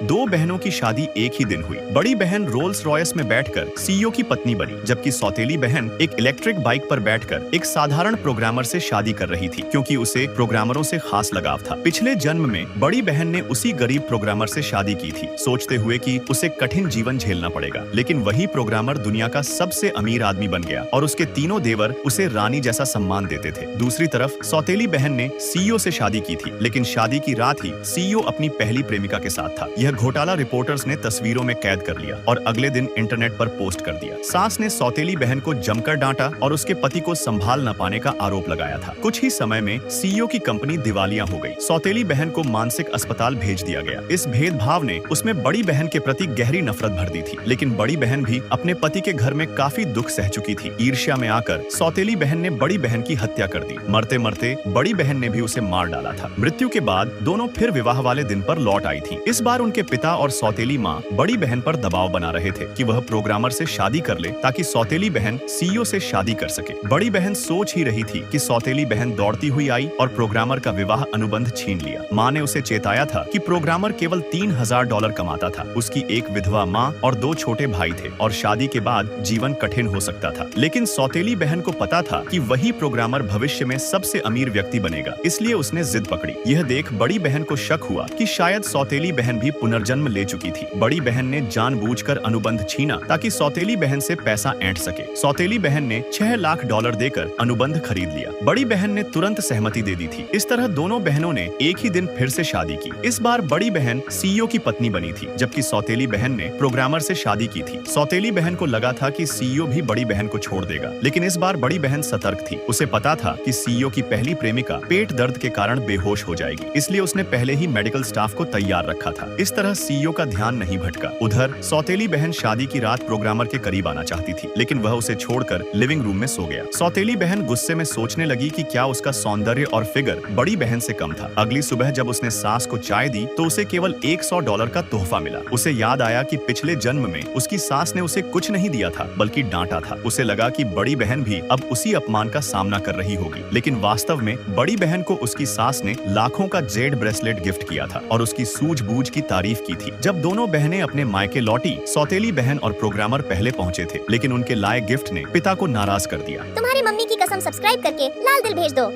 दो बहनों की शादी एक ही दिन हुई। बड़ी बहन रोल्स रॉयस में बैठकर सीईओ की पत्नी बनी, जबकि सौतेली बहन एक इलेक्ट्रिक बाइक पर बैठकर एक साधारण प्रोग्रामर से शादी कर रही थी, क्योंकि उसे प्रोग्रामरों से खास लगाव था। पिछले जन्म में बड़ी बहन ने उसी गरीब प्रोग्रामर से शादी की थी, सोचते हुए कि उसे कठिन जीवन झेलना पड़ेगा। लेकिन वही प्रोग्रामर दुनिया का सबसे अमीर आदमी बन गया और उसके तीनों देवर उसे रानी जैसा सम्मान देते थे। दूसरी तरफ सौतेली बहन ने सीईओ से शादी की थी, लेकिन शादी की रात ही सीईओ अपनी पहली प्रेमिका के साथ था। यह घोटाला रिपोर्टर्स ने तस्वीरों में कैद कर लिया और अगले दिन इंटरनेट पर पोस्ट कर दिया। सास ने सौतेली बहन को जमकर डांटा और उसके पति को संभाल न पाने का आरोप लगाया था। कुछ ही समय में सीईओ की कंपनी दिवालिया हो गई। सौतेली बहन को मानसिक अस्पताल भेज दिया गया। इस भेदभाव ने उसमें बड़ी बहन के प्रति गहरी नफरत भर दी थी, लेकिन बड़ी बहन भी अपने पति के घर में काफी दुख सह चुकी थी। ईर्ष्या में आकर सौतेली बहन ने बड़ी बहन की हत्या कर दी। मरते मरते बड़ी बहन ने भी उसे मार डाला था। मृत्यु के बाद दोनों फिर विवाह वाले दिन पर लौट आई थी। इस बार उनके पिता और सौतेली माँ बड़ी बहन पर दबाव बना रहे थे कि वह प्रोग्रामर से शादी कर ले, ताकि सौतेली बहन सीईओ से शादी कर सके। बड़ी बहन सोच ही रही थी कि सौतेली बहन दौड़ती हुई आई और प्रोग्रामर का विवाह अनुबंध छीन लिया। माँ ने उसे चेताया था कि प्रोग्रामर केवल $3000 कमाता था, उसकी एक विधवा माँ और 2 छोटे भाई थे और शादी के बाद जीवन कठिन हो सकता था। लेकिन सौतेली बहन को पता था कि वही प्रोग्रामर भविष्य में सबसे अमीर व्यक्ति बनेगा, इसलिए उसने जिद पकड़ी। यह देख बड़ी बहन को शक हुआ कि शायद सौतेली बहन भी पुनर्जन्म ले चुकी थी। बड़ी बहन ने जानबूझकर अनुबंध छीना ताकि सौतेली बहन से पैसा ऐंठ सके। सौतेली बहन ने $6 लाख देकर अनुबंध खरीद लिया। बड़ी बहन ने तुरंत सहमति दे दी थी। इस तरह दोनों बहनों ने एक ही दिन फिर से शादी की। इस बार बड़ी बहन सीईओ की पत्नी बनी थी, जबकि सौतेली बहन ने प्रोग्रामर से शादी की थी। सौतेली बहन को लगा था कि सीईओ भी बड़ी बहन को छोड़ देगा, लेकिन इस बार बड़ी बहन सतर्क थी। उसे पता था कि सीईओ की पहली प्रेमिका पेट दर्द के कारण बेहोश हो जाएगी, इसलिए उसने पहले ही मेडिकल स्टाफ को तैयार रखा था। इस तरह सीईओ का ध्यान नहीं भटका। उधर सौतेली बहन शादी की रात प्रोग्रामर के करीब आना चाहती थी, लेकिन वह उसे छोड़कर लिविंग रूम में सो गया। सौतेली बहन गुस्से में सोचने लगी कि क्या उसका सौंदर्य और फिगर बड़ी बहन से कम था। अगली सुबह जब उसने सास को चाय दी तो उसे केवल $100 का तोहफा मिला। उसे याद आया कि पिछले जन्म में उसकी सास ने उसे कुछ नहीं दिया था, बल्कि डांटा था। उसे लगा कि बड़ी बहन भी अब उसी अपमान का सामना कर रही होगी, लेकिन वास्तव में बड़ी बहन को उसकी सास ने लाखों का जेड ब्रेसलेट गिफ्ट किया था और उसकी सूझबूझ की तारीफ की थी। जब दोनों बहनें अपने मायके लौटी, सौतेली बहन और प्रोग्रामर पहले पहुंचे थे, लेकिन उनके लाए गिफ्ट ने पिता को नाराज कर दिया। तुम्हारी मम्मी की कसम, सब्सक्राइब करके लाल दिल भेज दो।